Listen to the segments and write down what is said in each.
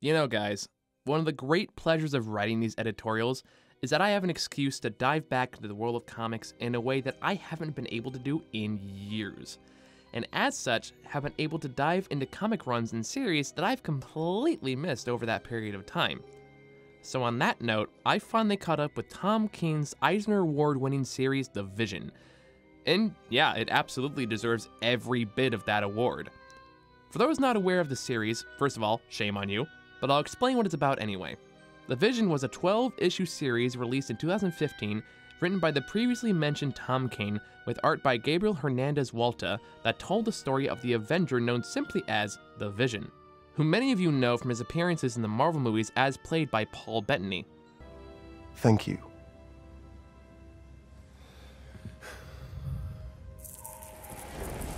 You know, guys, one of the great pleasures of writing these editorials is that I have an excuse to dive back into the world of comics in a way that I haven't been able to do in years. And as such, have been able to dive into comic runs and series that I've completely missed over that period of time. So on that note, I finally caught up with Tom King's Eisner Award-winning series, The Vision. And yeah, it absolutely deserves every bit of that award. For those not aware of the series, first of all, shame on you, but I'll explain what it's about anyway. The Vision was a 12-issue series released in 2015, written by the previously mentioned Tom King, with art by Gabriel Hernandez Walta, that told the story of the Avenger known simply as The Vision, who many of you know from his appearances in the Marvel movies as played by Paul Bettany. Thank you.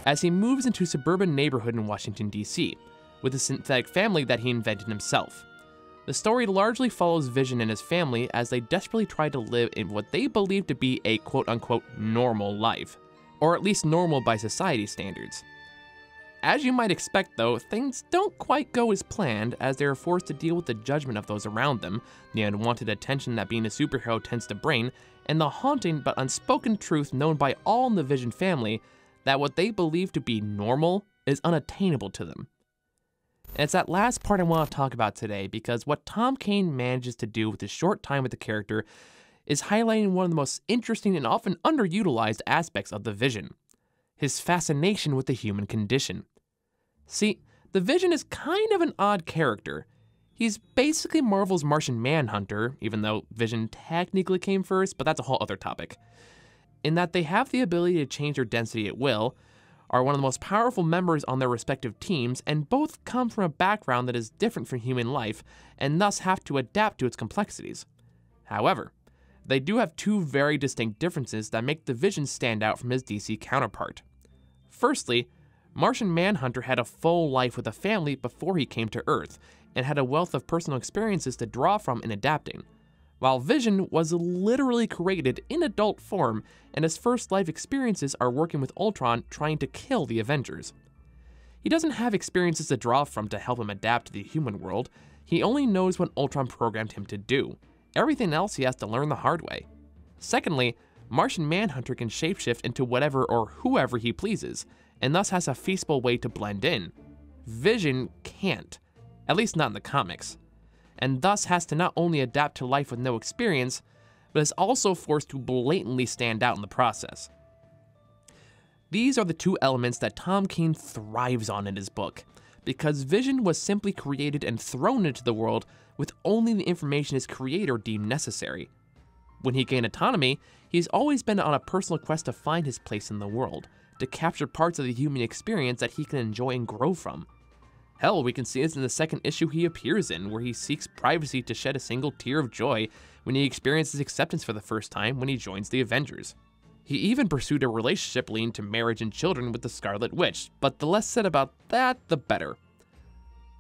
As he moves into a suburban neighborhood in Washington, D.C., with a synthetic family that he invented himself. The story largely follows Vision and his family as they desperately try to live in what they believe to be a quote-unquote normal life, or at least normal by society standards. As you might expect though, things don't quite go as planned as they are forced to deal with the judgment of those around them, the unwanted attention that being a superhero tends to bring, and the haunting but unspoken truth known by all in the Vision family that what they believe to be normal is unattainable to them. And it's that last part I want to talk about today because what Tom King manages to do with his short time with the character is highlighting one of the most interesting and often underutilized aspects of the Vision, his fascination with the human condition. See, the Vision is kind of an odd character. He's basically Marvel's Martian Manhunter, even though Vision technically came first, but that's a whole other topic. In that they have the ability to change their density at will, are one of the most powerful members on their respective teams, and both come from a background that is different from human life, and thus have to adapt to its complexities. However, they do have two very distinct differences that make the Vision stand out from his DC counterpart. Firstly, Martian Manhunter had a full life with a family before he came to Earth, and had a wealth of personal experiences to draw from in adapting, while Vision was literally created in adult form, and his first life experiences are working with Ultron trying to kill the Avengers. He doesn't have experiences to draw from to help him adapt to the human world, he only knows what Ultron programmed him to do. Everything else he has to learn the hard way. Secondly, Martian Manhunter can shapeshift into whatever or whoever he pleases, and thus has a feasible way to blend in. Vision can't, at least not in the comics, and thus has to not only adapt to life with no experience, but is also forced to blatantly stand out in the process. These are the two elements that Tom King thrives on in his book, because Vision was simply created and thrown into the world with only the information his creator deemed necessary. When he gained autonomy, he's always been on a personal quest to find his place in the world, to capture parts of the human experience that he can enjoy and grow from. Hell, we can see this in the second issue he appears in, where he seeks privacy to shed a single tear of joy when he experiences acceptance for the first time when he joins the Avengers. He even pursued a relationship leading to marriage and children with the Scarlet Witch, but the less said about that, the better.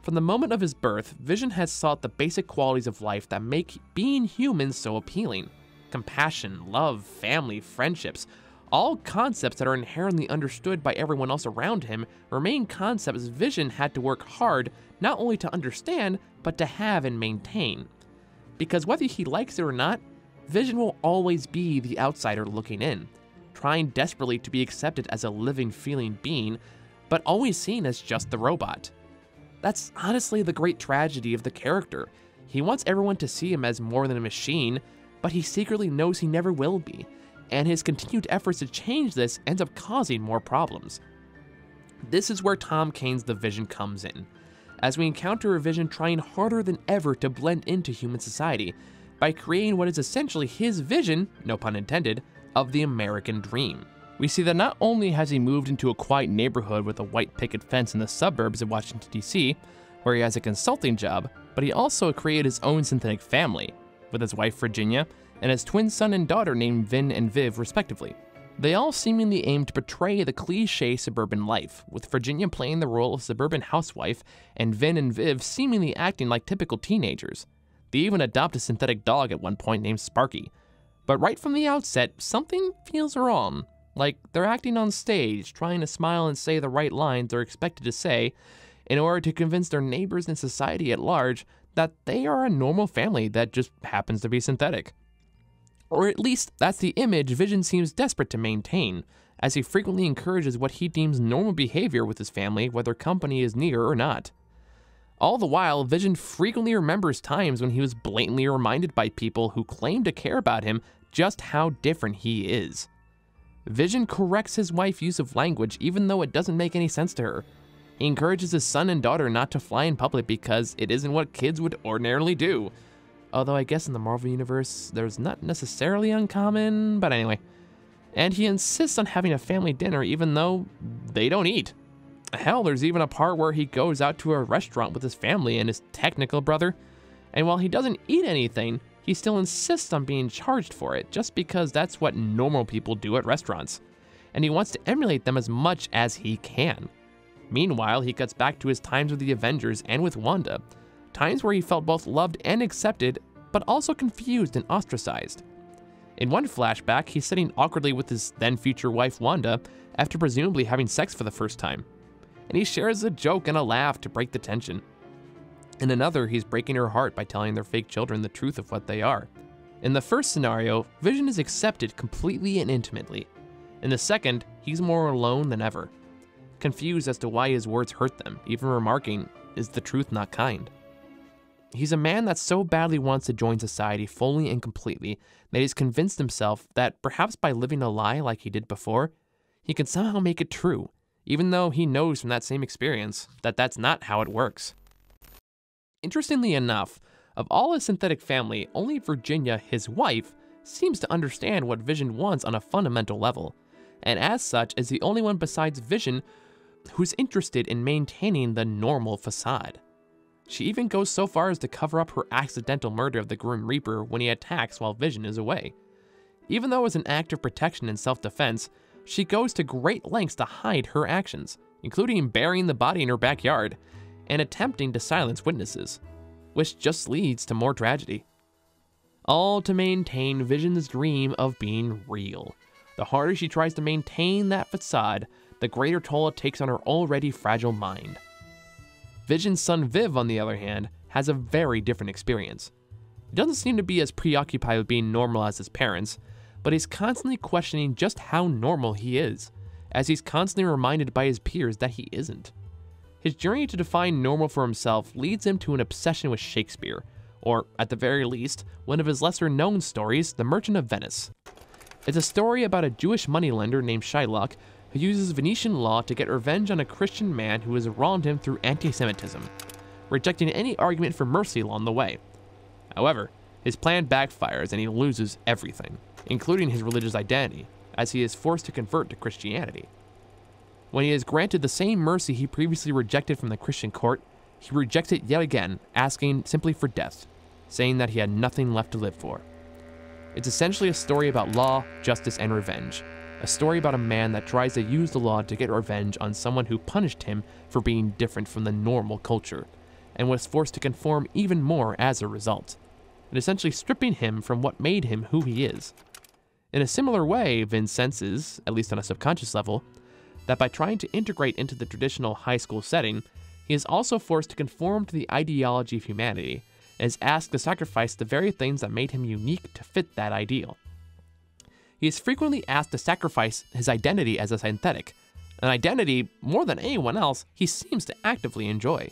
From the moment of his birth, Vision has sought the basic qualities of life that make being human so appealing. Compassion, love, family, friendships, all concepts that are inherently understood by everyone else around him remain concepts Vision had to work hard not only to understand, but to have and maintain. Because whether he likes it or not, Vision will always be the outsider looking in, trying desperately to be accepted as a living, feeling being, but always seen as just the robot. That's honestly the great tragedy of the character. He wants everyone to see him as more than a machine, but he secretly knows he never will be, and his continued efforts to change this ends up causing more problems. This is where Tom King's The Vision comes in, as we encounter a Vision trying harder than ever to blend into human society by creating what is essentially his vision, no pun intended, of the American dream. We see that not only has he moved into a quiet neighborhood with a white picket fence in the suburbs of Washington, D.C., where he has a consulting job, but he also created his own synthetic family, with his wife Virginia, and his twin son and daughter named Vin and Viv respectively. They all seemingly aim to portray the cliché suburban life, with Virginia playing the role of suburban housewife and Vin and Viv seemingly acting like typical teenagers. They even adopt a synthetic dog at one point named Sparky. But right from the outset, something feels wrong. Like they're acting on stage, trying to smile and say the right lines they're expected to say, in order to convince their neighbors and society at large that they are a normal family that just happens to be synthetic. Or at least that's the image Vision seems desperate to maintain, as he frequently encourages what he deems normal behavior with his family, whether company is near or not. All the while, Vision frequently remembers times when he was blatantly reminded by people who claim to care about him just how different he is. Vision corrects his wife's use of language even though it doesn't make any sense to her. He encourages his son and daughter not to fly in public because it isn't what kids would ordinarily do. Although I guess in the Marvel Universe, there's not necessarily uncommon, but anyway. And he insists on having a family dinner even though they don't eat. Hell, there's even a part where he goes out to a restaurant with his family and his technical brother, and while he doesn't eat anything, he still insists on being charged for it just because that's what normal people do at restaurants, and he wants to emulate them as much as he can. Meanwhile, he cuts back to his times with the Avengers and with Wanda, times where he felt both loved and accepted, but also confused and ostracized. In one flashback, he's sitting awkwardly with his then-future wife Wanda after presumably having sex for the first time, and he shares a joke and a laugh to break the tension. In another, he's breaking her heart by telling their fake children the truth of what they are. In the first scenario, Vision is accepted completely and intimately. In the second, he's more alone than ever, confused as to why his words hurt them, even remarking, "Is the truth not kind?" He's a man that so badly wants to join society fully and completely that he's convinced himself that perhaps by living a lie like he did before, he can somehow make it true, even though he knows from that same experience that that's not how it works. Interestingly enough, of all his synthetic family, only Virginia, his wife, seems to understand what Vision wants on a fundamental level, and as such is the only one besides Vision who's interested in maintaining the normal facade. She even goes so far as to cover up her accidental murder of the Grim Reaper when he attacks while Vision is away. Even though it's an act of protection and self-defense, she goes to great lengths to hide her actions, including burying the body in her backyard and attempting to silence witnesses, which just leads to more tragedy. All to maintain Vision's dream of being real. The harder she tries to maintain that facade, the greater toll it takes on her already fragile mind. Vision's son Viv, on the other hand, has a very different experience. He doesn't seem to be as preoccupied with being normal as his parents, but he's constantly questioning just how normal he is, as he's constantly reminded by his peers that he isn't. His journey to define normal for himself leads him to an obsession with Shakespeare, or, at the very least, one of his lesser-known stories, The Merchant of Venice. It's a story about a Jewish moneylender named Shylock who uses Venetian law to get revenge on a Christian man who has wronged him through anti-Semitism, rejecting any argument for mercy along the way. However, his plan backfires and he loses everything, including his religious identity, as he is forced to convert to Christianity. When he is granted the same mercy he previously rejected from the Christian court, he rejects it yet again, asking simply for death, saying that he had nothing left to live for. It's essentially a story about law, justice, and revenge. A story about a man that tries to use the law to get revenge on someone who punished him for being different from the normal culture, and was forced to conform even more as a result, and essentially stripping him from what made him who he is. In a similar way, Vin senses, at least on a subconscious level, that by trying to integrate into the traditional high school setting, he is also forced to conform to the ideology of humanity, and is asked to sacrifice the very things that made him unique to fit that ideal. He is frequently asked to sacrifice his identity as a synthetic, an identity, more than anyone else, he seems to actively enjoy,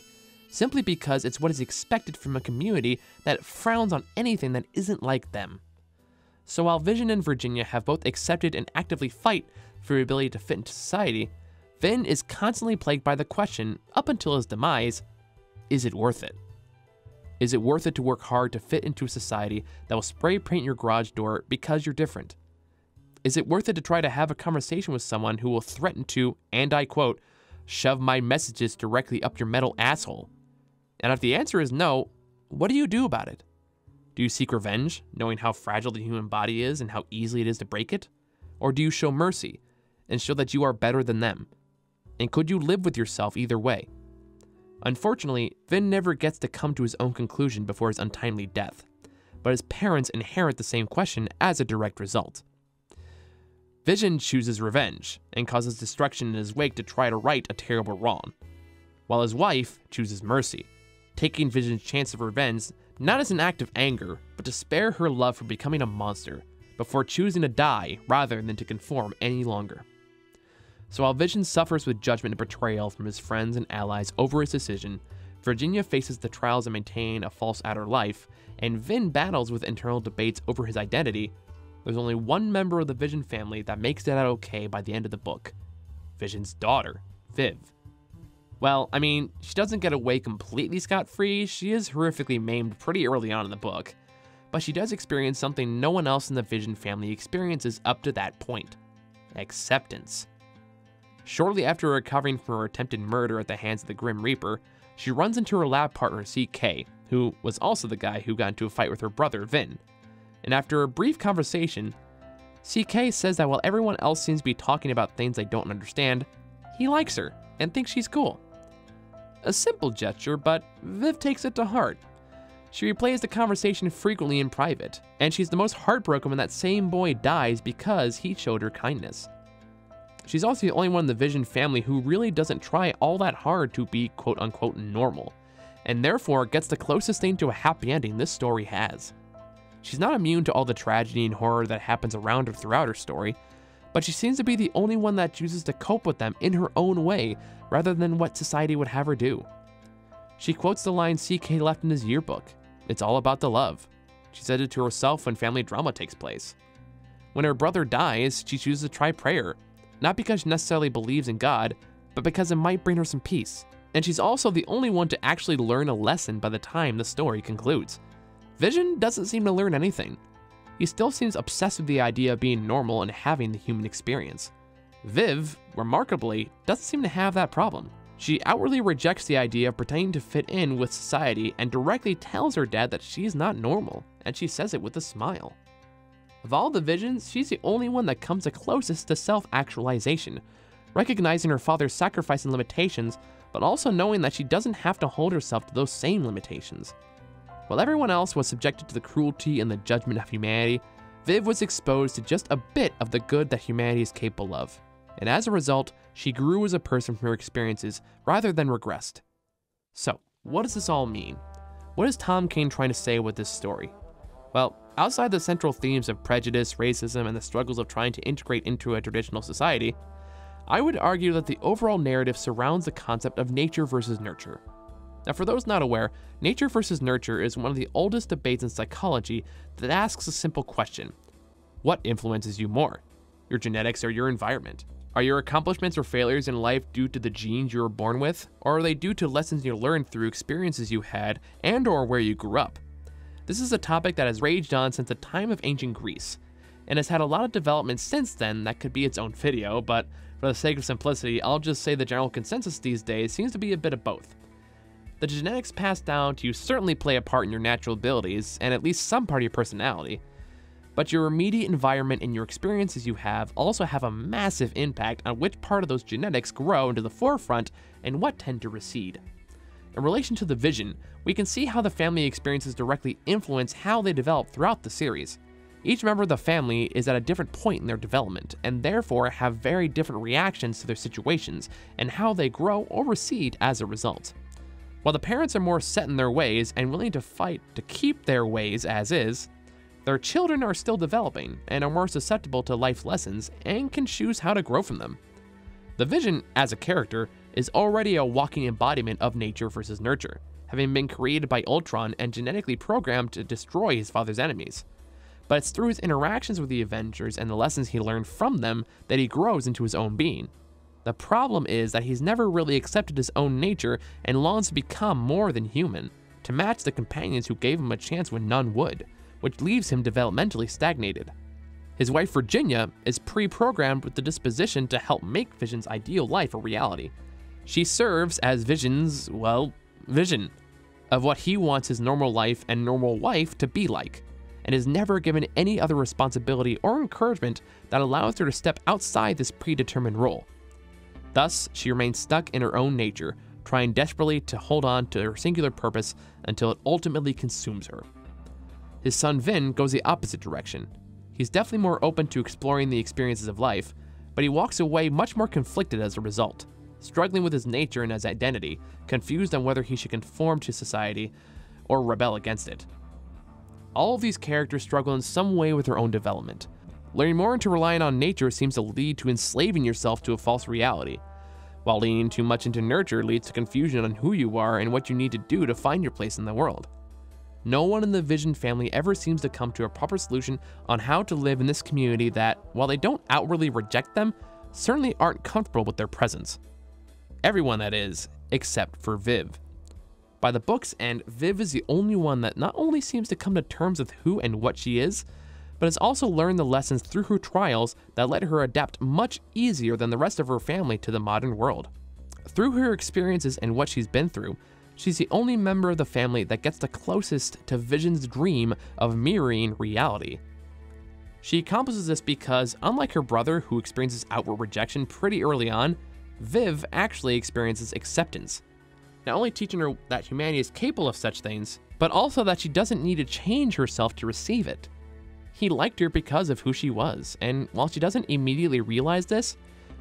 simply because it's what is expected from a community that frowns on anything that isn't like them. So while Vision and Virginia have both accepted and actively fight for the ability to fit into society, Vin is constantly plagued by the question, up until his demise, is it worth it? Is it worth it to work hard to fit into a society that will spray paint your garage door because you're different? Is it worth it to try to have a conversation with someone who will threaten to, and I quote, shove my messages directly up your metal asshole? And if the answer is no, what do you do about it? Do you seek revenge, knowing how fragile the human body is and how easily it is to break it? Or do you show mercy and show that you are better than them? And could you live with yourself either way? Unfortunately, Vin never gets to come to his own conclusion before his untimely death, but his parents inherit the same question as a direct result. Vision chooses revenge and causes destruction in his wake to try to right a terrible wrong. while his wife chooses mercy, taking Vision's chance of revenge not as an act of anger, but to spare her love from becoming a monster, before choosing to die rather than to conform any longer. So while Vision suffers with judgment and betrayal from his friends and allies over his decision, Virginia faces the trials of maintaining a false outer life, and Vin battles with internal debates over his identity, there's only one member of the Vision family that makes it out okay by the end of the book: Vision's daughter, Viv. Well, I mean, she doesn't get away completely scot-free. She is horrifically maimed pretty early on in the book, but she does experience something no one else in the Vision family experiences up to that point: acceptance. Shortly after recovering from her attempted murder at the hands of the Grim Reaper, she runs into her lab partner CK, who was also the guy who got into a fight with her brother Vin. And after a brief conversation, CK says that while everyone else seems to be talking about things they don't understand, he likes her and thinks she's cool. A simple gesture, but Viv takes it to heart. She replays the conversation frequently in private, and she's the most heartbroken when that same boy dies because he showed her kindness. She's also the only one in the Vision family who really doesn't try all that hard to be quote-unquote normal, and therefore gets the closest thing to a happy ending this story has. She's not immune to all the tragedy and horror that happens around her throughout her story, but she seems to be the only one that chooses to cope with them in her own way rather than what society would have her do. She quotes the line CK left in his yearbook: "It's all about the love." She said it to herself when family drama takes place. When her brother dies, she chooses to try prayer, not because she necessarily believes in God, but because it might bring her some peace. And she's also the only one to actually learn a lesson by the time the story concludes. Vision doesn't seem to learn anything. He still seems obsessed with the idea of being normal and having the human experience. Viv, remarkably, doesn't seem to have that problem. She outwardly rejects the idea of pretending to fit in with society and directly tells her dad that she's not normal, and she says it with a smile. Of all the Visions, she's the only one that comes the closest to self-actualization, recognizing her father's sacrifice and limitations, but also knowing that she doesn't have to hold herself to those same limitations. While everyone else was subjected to the cruelty and the judgment of humanity, Viv was exposed to just a bit of the good that humanity is capable of, and as a result, she grew as a person from her experiences rather than regressed. So, what does this all mean? What is Tom Kane trying to say with this story? Well, outside the central themes of prejudice, racism, and the struggles of trying to integrate into a traditional society, I would argue that the overall narrative surrounds the concept of nature versus nurture. Now, for those not aware, nature versus nurture is one of the oldest debates in psychology that asks a simple question: what influences you more, your genetics or your environment? Are your accomplishments or failures in life due to the genes you were born with, or are they due to lessons you learned through experiences you had and or where you grew up? This is a topic that has raged on since the time of ancient Greece, and has had a lot of development since then that could be its own video, but for the sake of simplicity, I'll just say the general consensus these days seems to be a bit of both. The genetics passed down to you certainly play a part in your natural abilities, and at least some part of your personality, but your immediate environment and your experiences you have also have a massive impact on which part of those genetics grow into the forefront and what tend to recede. In relation to the Vision, we can see how the family experiences directly influence how they develop throughout the series. Each member of the family is at a different point in their development, and therefore have very different reactions to their situations and how they grow or recede as a result. While the parents are more set in their ways and willing to fight to keep their ways as is, their children are still developing and are more susceptible to life lessons and can choose how to grow from them. The Vision, as a character, is already a walking embodiment of nature versus nurture, having been created by Ultron and genetically programmed to destroy his father's enemies. But it's through his interactions with the Avengers and the lessons he learned from them that he grows into his own being. The problem is that he's never really accepted his own nature and longs to become more than human, to match the companions who gave him a chance when none would, which leaves him developmentally stagnated. His wife Virginia is pre-programmed with the disposition to help make Vision's ideal life a reality. She serves as Vision's, vision of what he wants his normal life and normal wife to be like, and is never given any other responsibility or encouragement that allows her to step outside this predetermined role. Thus, she remains stuck in her own nature, trying desperately to hold on to her singular purpose until it ultimately consumes her. His son Vin goes the opposite direction. He's definitely more open to exploring the experiences of life, but he walks away much more conflicted as a result, struggling with his nature and his identity, confused on whether he should conform to society or rebel against it. All of these characters struggle in some way with their own development. Learning more into relying on nature seems to lead to enslaving yourself to a false reality, while leaning too much into nurture leads to confusion on who you are and what you need to do to find your place in the world. No one in the Vision family ever seems to come to a proper solution on how to live in this community that, while they don't outwardly reject them, certainly aren't comfortable with their presence. Everyone, that is, except for Viv. By the book's end, Viv is the only one that not only seems to come to terms with who and what she is, but has also learned the lessons through her trials that let her adapt much easier than the rest of her family to the modern world. Through her experiences and what she's been through, she's the only member of the family that gets the closest to Vision's dream of mirroring reality. She accomplishes this because, unlike her brother who experiences outward rejection pretty early on, Viv actually experiences acceptance, not only teaching her that humanity is capable of such things, but also that she doesn't need to change herself to receive it. He liked her because of who she was, and while she doesn't immediately realize this,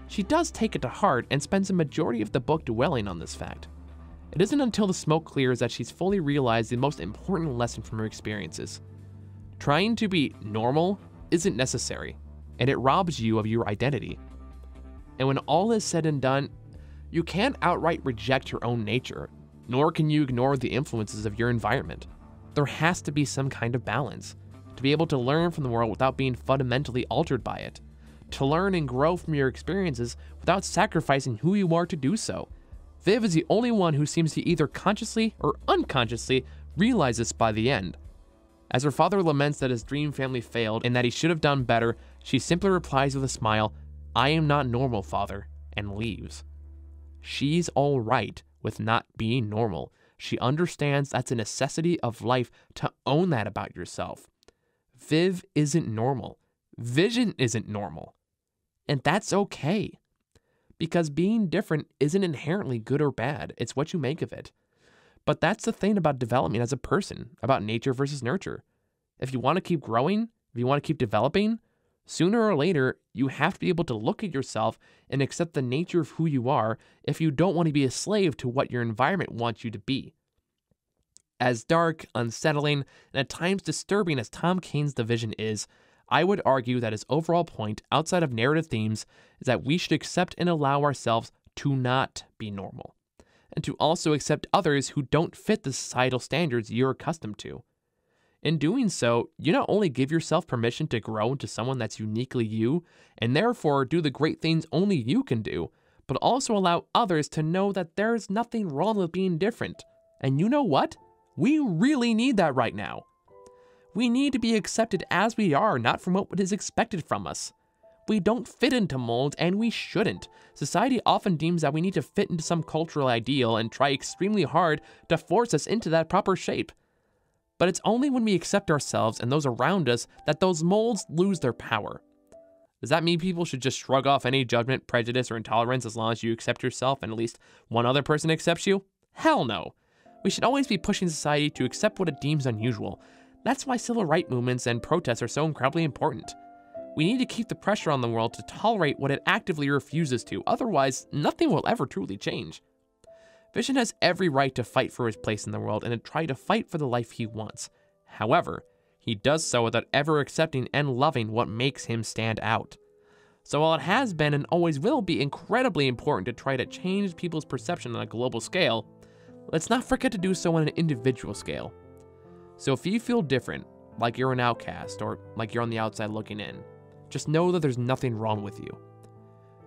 she does take it to heart and spends a majority of the book dwelling on this fact. It isn't until the smoke clears that she's fully realized the most important lesson from her experiences. Trying to be normal isn't necessary, and it robs you of your identity. And when all is said and done, you can't outright reject your own nature, nor can you ignore the influences of your environment. There has to be some kind of balance, to be able to learn from the world without being fundamentally altered by it, to learn and grow from your experiences without sacrificing who you are to do so. Viv is the only one who seems to either consciously or unconsciously realize this by the end. As her father laments that his dream family failed and that he should have done better, she simply replies with a smile, "I am not normal, father," and leaves. She's all right with not being normal. She understands that's a necessity of life to own that about yourself. Viv isn't normal. Vision isn't normal. And that's okay. Because being different isn't inherently good or bad. It's what you make of it. But that's the thing about development as a person, about nature versus nurture. If you want to keep growing, if you want to keep developing, sooner or later, you have to be able to look at yourself and accept the nature of who you are if you don't want to be a slave to what your environment wants you to be. As dark, unsettling, and at times disturbing as Tom Kane's The Vision is, I would argue that his overall point, outside of narrative themes, is that we should accept and allow ourselves to not be normal, and to also accept others who don't fit the societal standards you're accustomed to. In doing so, you not only give yourself permission to grow into someone that's uniquely you, and therefore do the great things only you can do, but also allow others to know that there's nothing wrong with being different. And you know what? We really need that right now. We need to be accepted as we are, not from what is expected from us. We don't fit into molds, and we shouldn't. Society often deems that we need to fit into some cultural ideal and try extremely hard to force us into that proper shape. But it's only when we accept ourselves and those around us that those molds lose their power. Does that mean people should just shrug off any judgment, prejudice, or intolerance as long as you accept yourself and at least one other person accepts you? Hell no. We should always be pushing society to accept what it deems unusual. That's why civil rights movements and protests are so incredibly important. We need to keep the pressure on the world to tolerate what it actively refuses to, otherwise nothing will ever truly change. Vision has every right to fight for his place in the world and to try to fight for the life he wants. However, he does so without ever accepting and loving what makes him stand out. So while it has been and always will be incredibly important to try to change people's perception on a global scale, let's not forget to do so on an individual scale. So if you feel different, like you're an outcast or like you're on the outside looking in, just know that there's nothing wrong with you.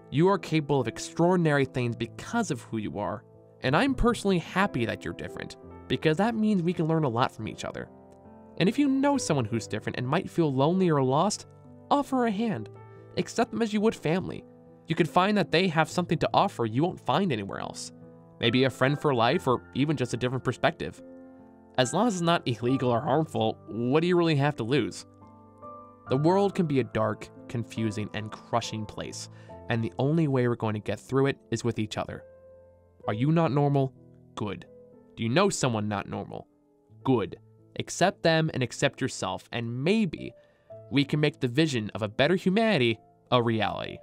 You are capable of extraordinary things because of who you are, and I'm personally happy that you're different, because that means we can learn a lot from each other. And if you know someone who's different and might feel lonely or lost, offer a hand. Accept them as you would family. You could find that they have something to offer you won't find anywhere else. Maybe a friend for life or even just a different perspective. As long as it's not illegal or harmful, what do you really have to lose? The world can be a dark, confusing, and crushing place, and the only way we're going to get through it is with each other. Are you not normal? Good. Do you know someone not normal? Good. Accept them and accept yourself, and maybe we can make the vision of a better humanity a reality.